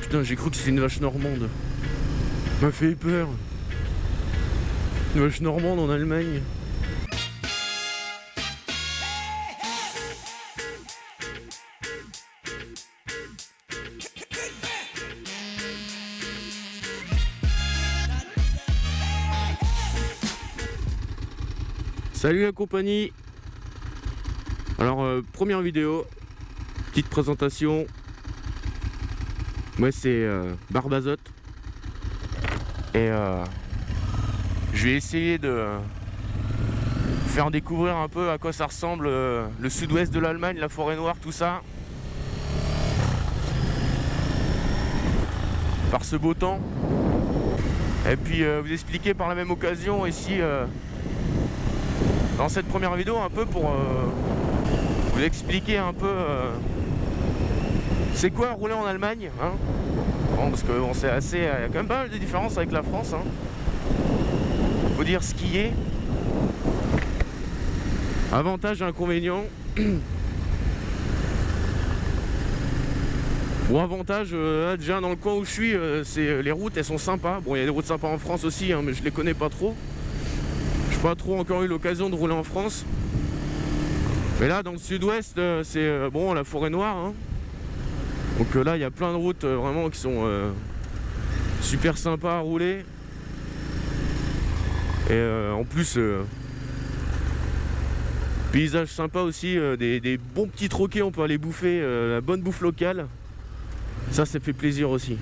Putain, j'ai cru que c'était une vache normande. M'a fait peur. Une vache normande en Allemagne. Salut la compagnie. Alors première vidéo, petite présentation. Moi c'est Barbazote. Et je vais essayer de faire découvrir un peu à quoi ça ressemble le sud-ouest de l'Allemagne, la forêt noire, tout ça. Par ce beau temps. Et puis vous expliquer par la même occasion ici dans cette première vidéo un peu pour vous expliquer un peu c'est quoi rouler en Allemagne, hein. Bon, parce que bon, c'est assez, il y a quand même pas mal de différences avec la France, hein. Faut dire ce qui est. Avantages et inconvénients. Bon, avantage, là, déjà dans le coin où je suis, c'est les routes, elles sont sympas. Bon, il y a des routes sympas en France aussi, hein, mais je les connais pas trop. J'ai pas trop encore eu l'occasion de rouler en France. Mais là, dans le sud-ouest, c'est bon, la forêt noire, hein. Donc là, il y a plein de routes vraiment qui sont super sympas à rouler. Et en plus, paysage sympa aussi, des bons petits troquets, on peut aller bouffer la bonne bouffe locale. Ça fait plaisir aussi.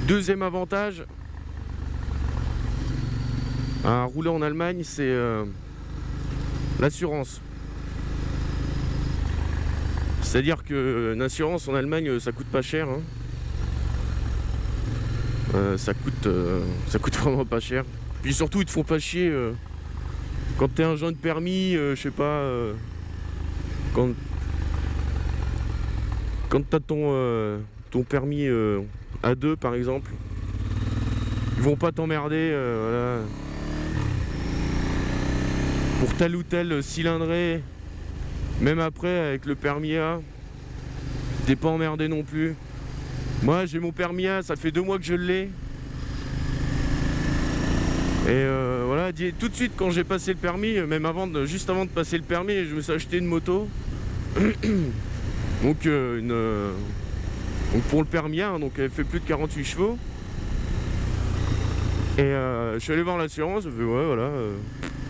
Deuxième avantage à rouler en Allemagne, c'est l'assurance. C'est-à-dire qu'une assurance en Allemagne, ça coûte pas cher, hein. Ça coûte vraiment pas cher. Puis surtout, ils te font pas chier quand t'es un jeune permis, je sais pas, quand t'as ton permis A2 par exemple, ils vont pas t'emmerder, voilà. Pour tel ou tel cylindré, même après avec le permis A, t'es pas emmerdé non plus. Moi j'ai mon permis A, ça fait 2 mois que je l'ai. Et voilà, tout de suite quand j'ai passé le permis, même juste avant de passer le permis, je me suis acheté une moto. Donc, donc pour le permis A, hein, donc elle fait plus de 48 chevaux. Et je suis allé voir l'assurance, je fais ouais voilà.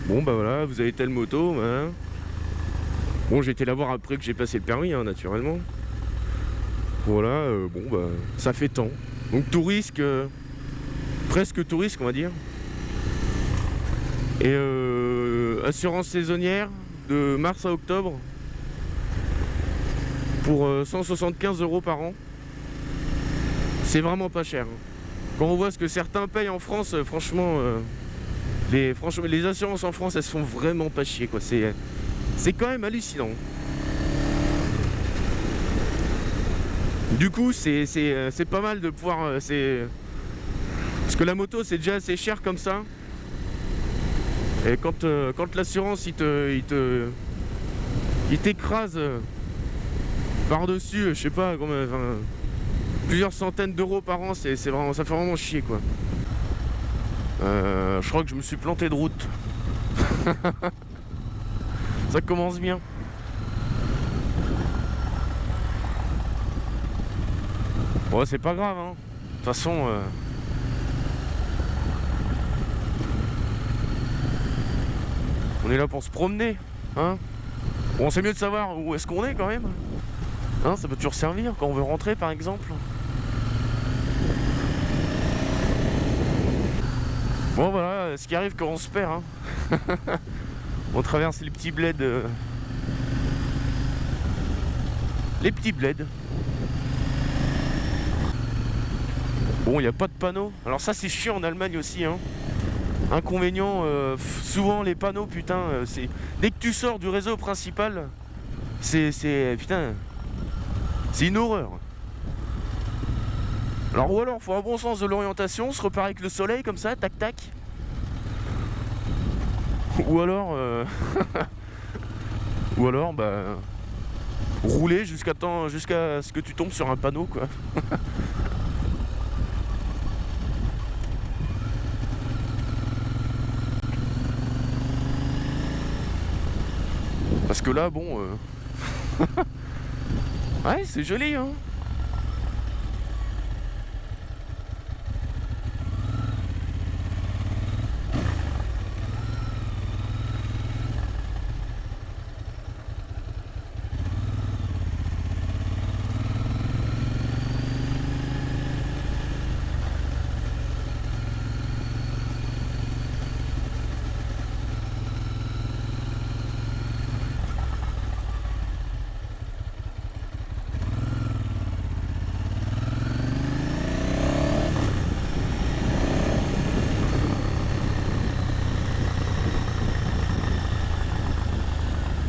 Bon bah voilà, vous avez telle moto, hein. Bon, j'ai été la voir après que j'ai passé le permis, hein, naturellement. Voilà, bon bah ça fait tant. Donc tout risque, presque tout risque on va dire. Et assurance saisonnière de mars à octobre pour 175 € par an. C'est vraiment pas cher. Quand on voit ce que certains payent en France, franchement, les assurances en France, elles se font vraiment pas chier, quoi. C'est quand même hallucinant. Du coup, c'est pas mal de pouvoir... parce que la moto, c'est déjà assez cher comme ça. Et quand l'assurance, il t'écrase par-dessus, je sais pas, combien, enfin, plusieurs centaines d'euros par an, ça fait vraiment chier, quoi. Je crois que je me suis planté de route. Ça commence bien. Bon, c'est pas grave, hein. De toute façon, on est là pour se promener, hein. Bon, c'est mieux de savoir où est-ce qu'on est quand même. Hein, ça peut toujours servir quand on veut rentrer, par exemple. Bon, voilà, ce qui arrive quand on se perd, hein. On traverse les petits bleds. Les petits bleds. Bon, il n'y a pas de panneau. Alors ça, c'est chiant en Allemagne aussi, hein. Inconvénient, souvent les panneaux, putain, dès que tu sors du réseau principal, putain, c'est une horreur. Alors ou alors, faut un bon sens de l'orientation, se repérer avec le soleil comme ça, tac tac. Ou alors, Ou alors, bah, rouler jusqu'à ce que tu tombes sur un panneau, quoi. Parce que là, bon... ouais, c'est joli, hein.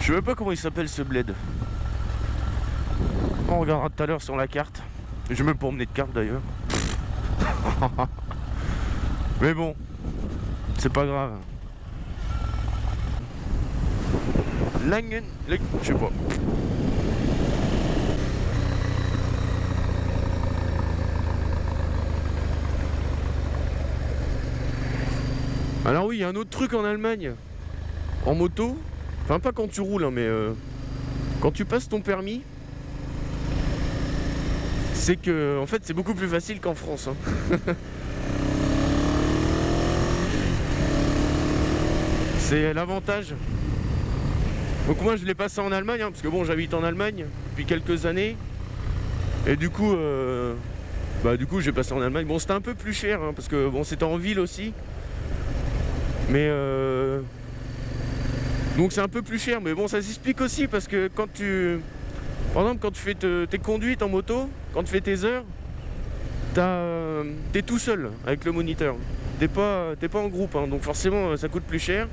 Je sais même pas comment il s'appelle ce bled. On regardera tout à l'heure sur la carte. J'ai même pas emmené de carte d'ailleurs. Mais bon, c'est pas grave. Langen, je sais pas. Alors oui, il y a un autre truc en Allemagne. En moto. Enfin, pas quand tu roules, hein, mais quand tu passes ton permis, c'est que, en fait, c'est beaucoup plus facile qu'en France. Hein. C'est l'avantage. Donc moi, je l'ai passé en Allemagne, hein, parce que bon, j'habite en Allemagne depuis quelques années. Et du coup, j'ai passé en Allemagne. Bon, c'était un peu plus cher, hein, parce que bon, c'était en ville aussi. Mais donc c'est un peu plus cher, mais bon, ça s'explique aussi parce que par exemple, quand tu fais tes conduites en moto, quand tu fais tes heures, t'es tout seul avec le moniteur. T'es pas en groupe, hein, donc forcément ça coûte plus cher.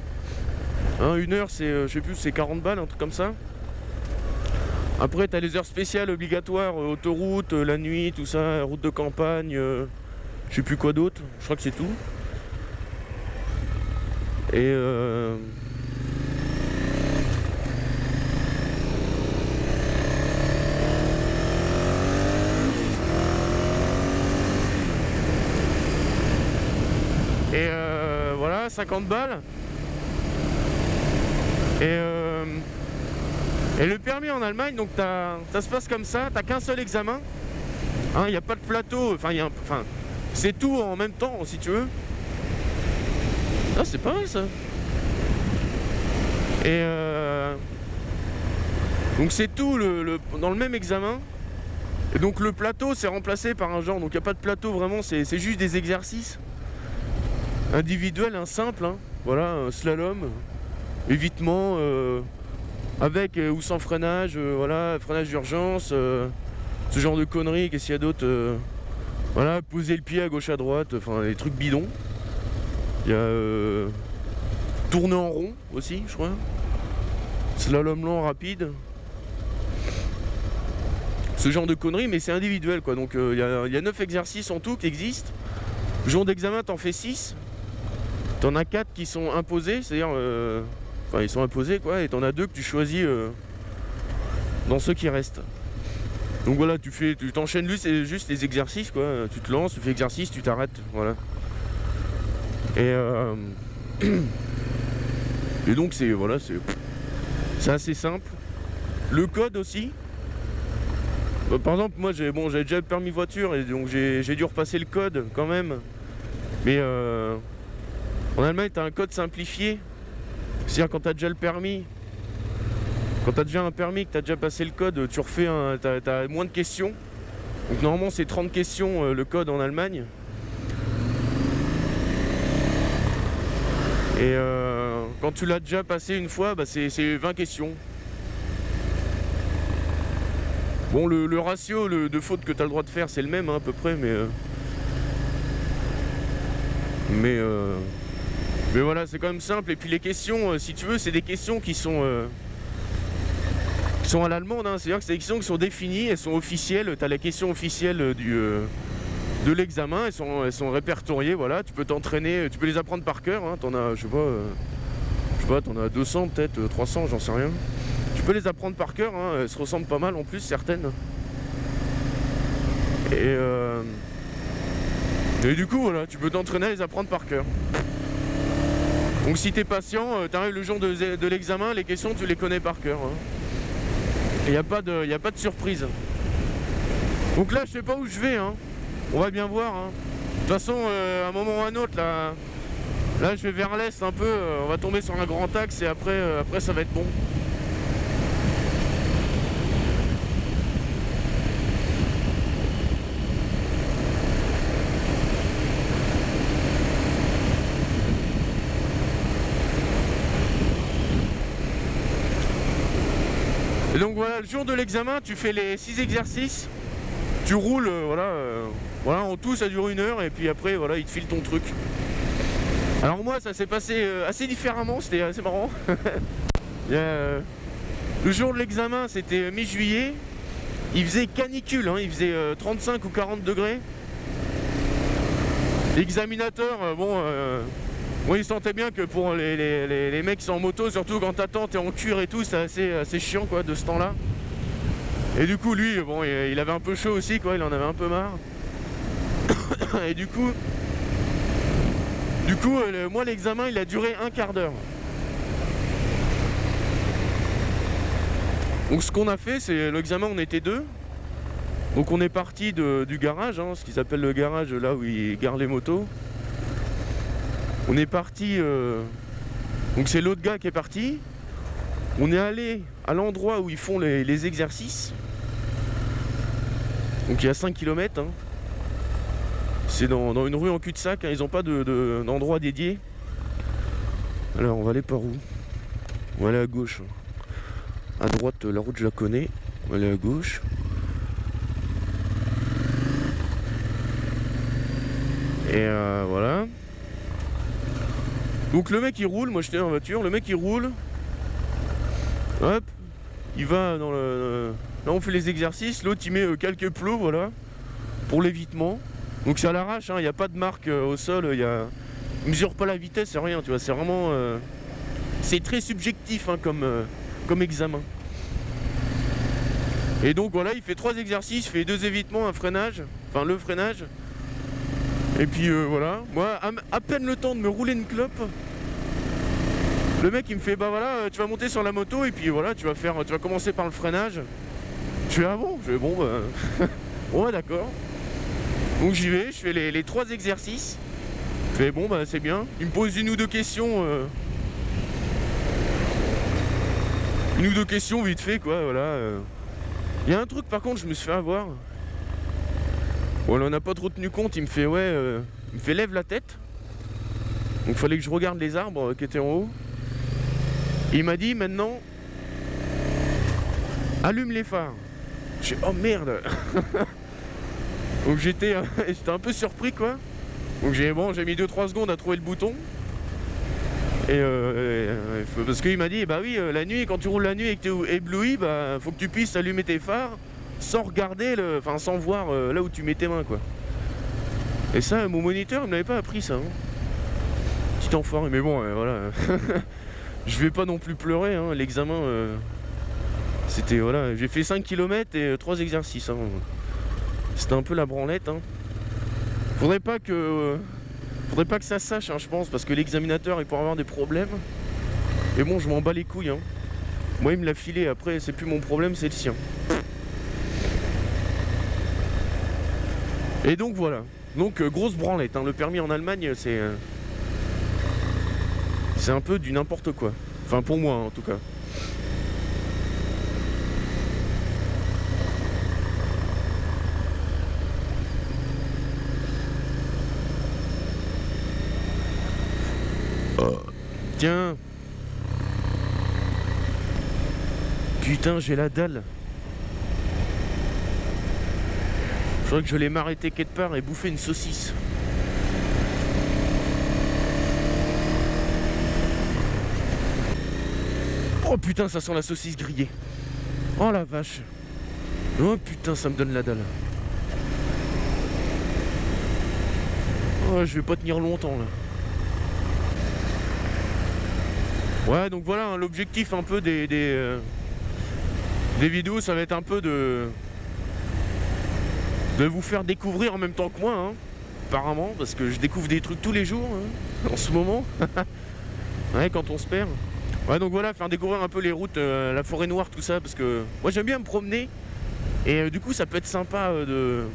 Hein, une heure, c'est, je sais plus, c'est 40 balles, un truc comme ça. Après, t'as les heures spéciales obligatoires, autoroute, la nuit, tout ça, route de campagne, je sais plus quoi d'autre, je crois que c'est tout. Et voilà, 50 balles. Et le permis en Allemagne, donc ça se passe comme ça, t'as qu'un seul examen. Il n'y a pas de plateau, enfin c'est tout en même temps si tu veux. Ah, c'est pas mal ça. Et donc c'est tout dans le même examen. Et donc le plateau c'est remplacé par un genre, donc il n'y a pas de plateau vraiment, c'est juste des exercices individuels, un simple, hein. Voilà, un slalom, évitement, avec ou sans freinage, voilà, freinage d'urgence, ce genre de conneries, qu'est-ce qu'il y a d'autre, voilà, poser le pied à gauche à droite, enfin les trucs bidons. Il y a tourner en rond aussi, je crois. Slalom lent rapide. Ce genre de conneries, mais c'est individuel quoi. Donc il y a 9 exercices en tout qui existent. Le jour d'examen, t'en fais 6. T'en as 4 qui sont imposés, c'est-à-dire enfin ils sont imposés quoi, et t'en as 2 que tu choisis dans ceux qui restent. Donc voilà, tu t'enchaînes juste les exercices quoi, tu te lances, tu fais exercice, tu t'arrêtes, voilà. Et donc c'est assez simple. Le code aussi. Par exemple, moi j'avais déjà le permis voiture et donc j'ai dû repasser le code quand même. Mais en Allemagne, tu as un code simplifié. C'est-à-dire quand tu as déjà le permis, quand tu as déjà un permis, que tu as déjà passé le code, tu refais t'as moins de questions. Donc normalement c'est 30 questions le code en Allemagne. Et quand tu l'as déjà passé une fois, bah c'est 20 questions. Bon, le ratio de fautes que tu as le droit de faire, c'est le même hein, à peu près, mais voilà, c'est quand même simple. Et puis les questions, si tu veux, c'est des questions qui sont à l'allemande, hein. C'est-à-dire que c'est des questions qui sont définies, elles sont officielles. Tu as la question officielle de l'examen, elles sont répertoriées, voilà. Tu peux t'entraîner, tu peux les apprendre par cœur, hein. T'en as, je sais pas, t'en as 200 peut-être, 300, j'en sais rien. peux les apprendre par cœur, hein, elles se ressemblent pas mal en plus, certaines. Et du coup, voilà, tu peux t'entraîner à les apprendre par cœur. Donc si t'es patient, t'arrives le jour de l'examen, les questions, tu les connais par cœur. Il n'y a pas de surprise. Donc là, je sais pas où je vais, hein. On va bien voir. Hein. De toute façon, à un moment ou à un autre, là je vais vers l'est un peu. On va tomber sur un grand axe et après ça va être bon. Et donc voilà, le jour de l'examen, tu fais les 6 exercices, tu roules, voilà, en tout ça dure 1 heure et puis après voilà, il te file ton truc. Alors moi ça s'est passé assez différemment, c'était assez marrant. Le jour de l'examen c'était mi-juillet, il faisait canicule, hein, il faisait 35 ou 40 degrés. L'examinateur, bon, il sentait bien que pour les mecs qui sont en moto, surtout quand t'attends, t'es en cuir et tout, c'est assez chiant quoi de ce temps-là. Et du coup lui, bon, il avait un peu chaud aussi quoi, il en avait un peu marre. Et du coup, moi l'examen il a duré 1/4 d'heure. Donc ce qu'on a fait, c'est l'examen, on était 2. Donc on est parti du garage, hein, ce qu'ils appellent le garage, là où ils garent les motos. On est parti, donc c'est l'autre gars qui est parti. On est allé à l'endroit où ils font les exercices. Donc il y a 5 km. Hein. C'est dans une rue en cul-de-sac, hein, ils n'ont pas d'endroit dédié. Alors on va aller par où? On va aller à gauche. À droite, la route je la connais. On va aller à gauche. Et voilà. Donc le mec il roule, moi j'étais en voiture, le mec il roule. Hop, il va dans le... Là on fait les exercices, l'autre il met quelques plots, voilà, pour l'évitement. Donc c'est à l'arrache, il n'y a pas de marque au sol, il mesure pas la vitesse, c'est rien, tu vois, c'est vraiment... C'est très subjectif hein, comme examen. Et donc voilà, il fait 3 exercices, il fait 2 évitements, un freinage, enfin le freinage. Et puis voilà, moi à peine le temps de me rouler une clope, le mec il me fait bah voilà, tu vas monter sur la moto et puis voilà, tu vas commencer par le freinage. Je fais ah bon, je fais bon bah bon ouais, d'accord. Donc j'y vais, je fais les 3 exercices. Je fais bon bah c'est bien. Il me pose 1 ou 2 questions. 1 ou 2 questions vite fait quoi, voilà. Il y a un truc par contre je me suis fait avoir. Bon, on n'a pas trop tenu compte, il me fait ouais, il me fait lève la tête. Donc il fallait que je regarde les arbres qui étaient en haut. Et il m'a dit maintenant allume les phares. J'ai dit oh merde. Donc j'étais un peu surpris quoi. Donc j'ai mis 2-3 secondes à trouver le bouton. Et parce qu'il m'a dit bah oui la nuit quand tu roules la nuit et que tu es ébloui, bah faut que tu puisses allumer tes phares sans regarder, sans voir là où tu mets tes mains quoi. Et ça mon moniteur il me l'avait pas appris ça. Hein. Petit enfoiré, mais bon voilà. Je vais pas non plus pleurer, hein. L'examen c'était voilà, j'ai fait 5 km et 3 exercices. Hein. C'était un peu la branlette. Hein. Faudrait pas que ça se sache, hein, je pense, parce que l'examinateur il pourrait avoir des problèmes. Et bon, je m'en bats les couilles. Hein. Moi il me l'a filé, après c'est plus mon problème, c'est le sien. Et donc voilà. Donc grosse branlette, hein. Le permis en Allemagne c'est un peu du n'importe quoi. Enfin pour moi en tout cas. Tiens. Putain, j'ai la dalle. Je crois que je vais m'arrêter quelque part et bouffer une saucisse. Oh putain, ça sent la saucisse grillée. Oh la vache. Oh putain, ça me donne la dalle. Oh, je vais pas tenir longtemps là. Ouais, donc voilà hein, l'objectif un peu des Des vidéos, ça va être un peu de vous faire découvrir en même temps que moi, hein, apparemment, parce que je découvre des trucs tous les jours, hein, en ce moment. Ouais, quand on se perd. Ouais, donc voilà, faire découvrir un peu les routes, la forêt noire, tout ça, parce que moi j'aime bien me promener. Et du coup, ça peut être sympa de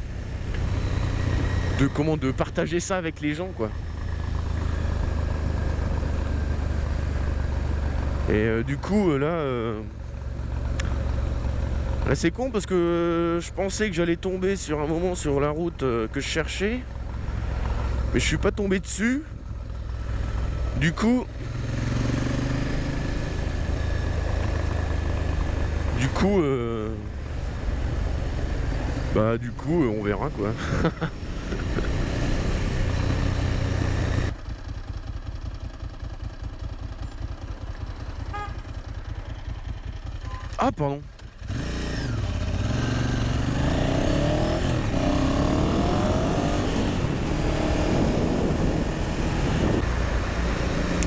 partager ça avec les gens, quoi. Et du coup, là c'est con parce que je pensais que j'allais tomber sur un moment sur la route que je cherchais, mais je suis pas tombé dessus. Du coup, on verra, quoi. Ah, pardon.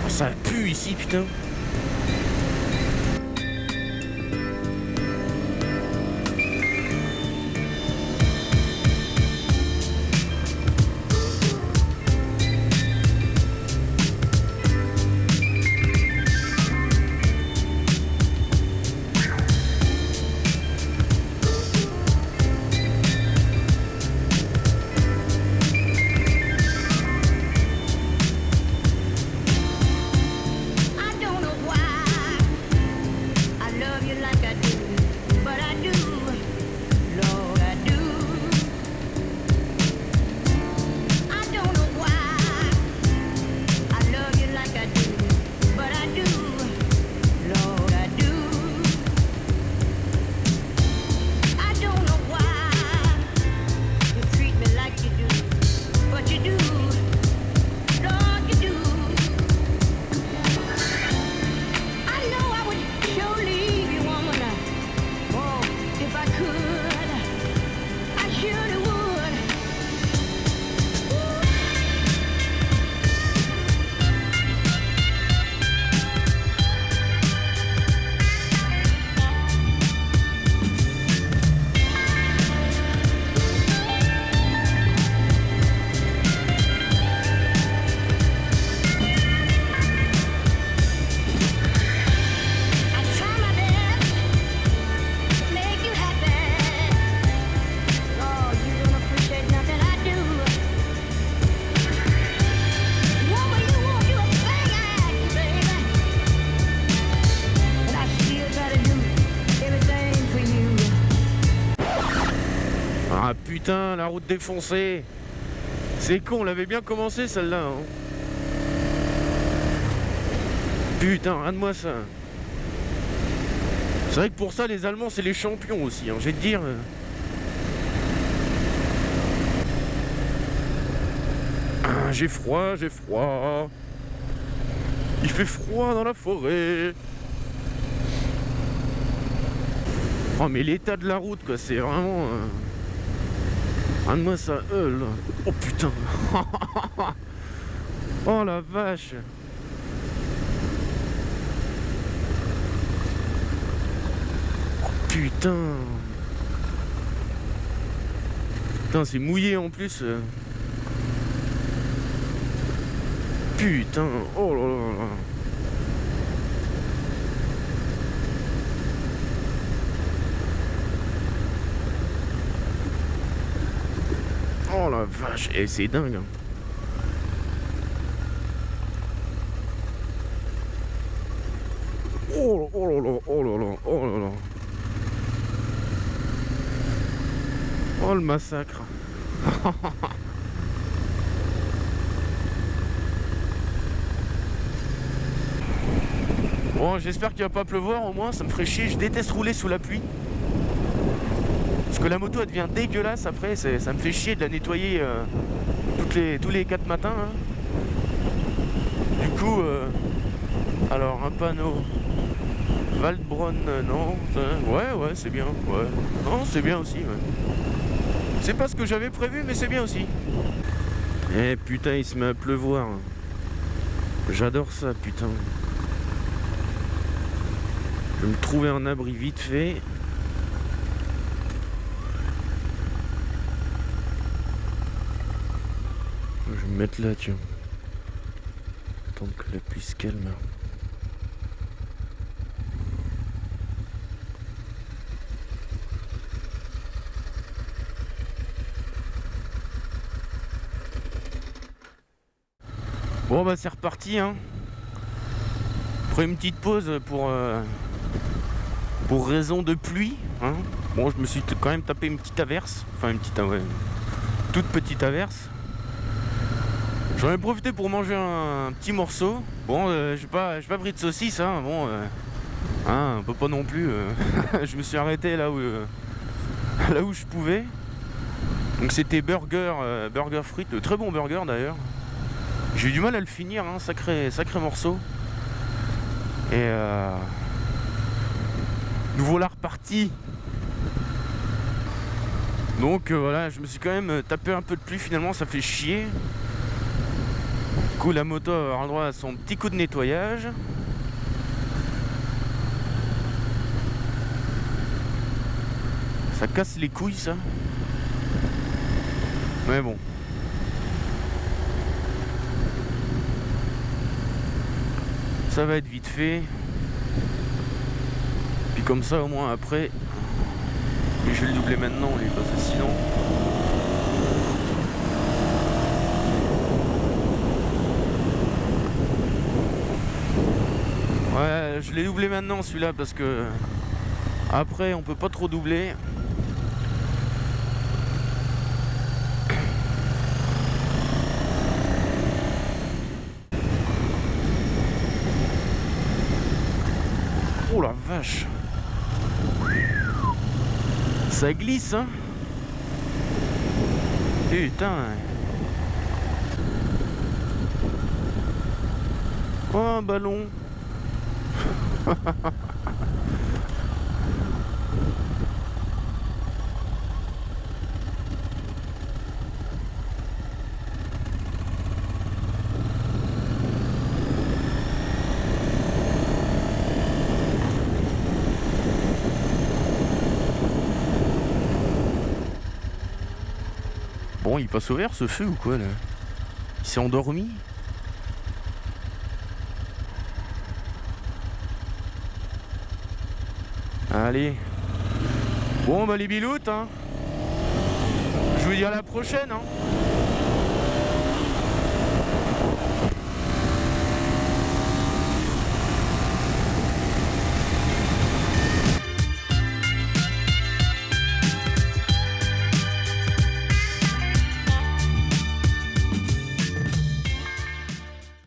Ça pue ici, putain. Ah putain, la route défoncée. C'est con, on l'avait bien commencé celle-là, hein. Putain, rien de moi ça. C'est vrai que pour ça les Allemands c'est les champions aussi, hein, je vais te dire. Ah, j'ai froid, j'ai froid. Il fait froid dans la forêt. Oh mais l'état de la route quoi, c'est vraiment... Ah, moi ça heule. Oh putain. Oh la vache. Oh putain. Putain, c'est mouillé en plus. Putain. Oh là là là. Oh la vache, et c'est dingue. Oh là là, oh là là, oh là là. Oh le massacre. Bon, j'espère qu'il va pas pleuvoir au moins, ça me ferait chier, je déteste rouler sous la pluie. Parce que la moto elle devient dégueulasse après, ça me fait chier de la nettoyer tous les 4 matins. Hein. Du coup, alors un panneau Waldbronn, non, ouais c'est bien, ouais. Non c'est bien aussi, ouais. C'est pas ce que j'avais prévu mais c'est bien aussi. Eh putain il se met à pleuvoir. J'adore ça putain. Je vais me trouver un abri vite fait. Je vais me mettre là, tiens. Attendre que la pluie se calme. Bon bah c'est reparti hein. Après une petite pause pour raison de pluie hein. Bon je me suis quand même tapé une petite averse. Enfin une petite toute petite averse. J'en ai profité pour manger un petit morceau. Bon j'ai pas pris de saucisse hein. Bon hein, on peut pas non plus je me suis arrêté là où je pouvais. Donc c'était burger frites, très bon burger d'ailleurs. J'ai eu du mal à le finir, hein, sacré morceau. Et nous voilà repartis. Donc voilà, je me suis quand même tapé un peu de pluie finalement, ça fait chier. Du coup la moto va avoir droit à son petit coup de nettoyage. Ça casse les couilles ça. Mais bon. Ça va être vite fait. Puis comme ça au moins après. Mais je vais le doubler maintenant lui parce que sinon. Ouais je l'ai doublé maintenant celui-là parce que après on peut pas trop doubler. Oh la vache. Ça glisse hein. Putain. Oh un ballon. Bon, il passe au vert ce feu ou quoi là? Il s'est endormi? Allez. Bon bah les biloutes hein. Je vous dis à la prochaine hein.